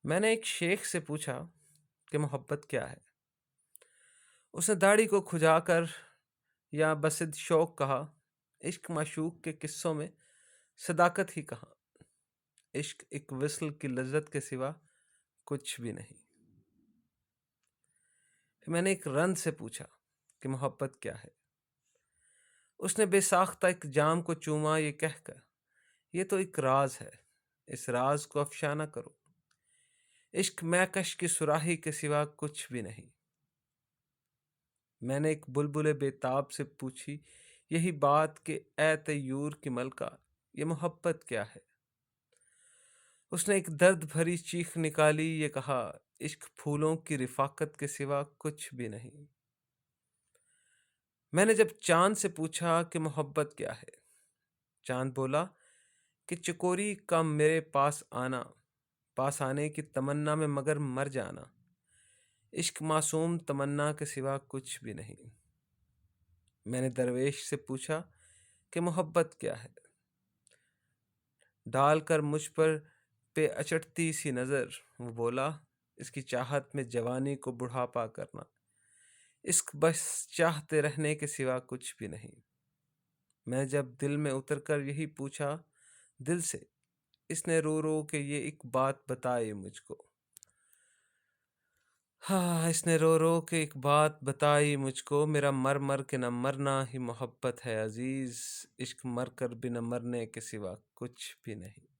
میں نے ایک شیخ سے پوچھا کہ محبت کیا ہے؟ اس نے داڑھی کو کھجا کر یا بصد شوق کہا، عشق معشوق کے قصوں میں صداقت ہی کہاں، عشق ایک وصل کی لذت کے سوا کچھ بھی نہیں۔ پھر میں نے ایک رند سے پوچھا کہ محبت کیا ہے؟ اس نے بے ساختہ ایک جام کو چوما یہ کہہ کر، یہ تو ایک راز ہے، اس راز کو افشا نہ کرو، عشق میکش کی سراہی کے سوا کچھ بھی نہیں۔ میں نے ایک بلبل بےتاب سے پوچھی یہی بات کہ اے طیور کی ملکہ، یہ محبت کیا ہے؟ اس نے ایک درد بھری چیخ نکالی، یہ کہا، عشق پھولوں کی رفاقت کے سوا کچھ بھی نہیں۔ میں نے جب چاند سے پوچھا کہ محبت کیا ہے، چاند بولا کہ چکوری کا میرے پاس آنا، پاس آنے کی تمنا میں مگر مر جانا، عشق معصوم تمنا کے سوا کچھ بھی نہیں۔ میں نے درویش سے پوچھا کہ محبت کیا ہے، ڈال کر مجھ پر پہ اچٹتی سی نظر وہ بولا، اس کی چاہت میں جوانی کو بڑھاپا کرنا، عشق بس چاہتے رہنے کے سوا کچھ بھی نہیں۔ میں جب دل میں اتر کر یہی پوچھا دل سے، اس نے رو رو کے یہ ایک بات بتائی مجھ کو، ہاں اس نے رو رو کے ایک بات بتائی مجھ کو، میرا مر مر کے نہ مرنا ہی محبت ہے عزیز، عشق مر کر بھی نہ مرنے کے سوا کچھ بھی نہیں۔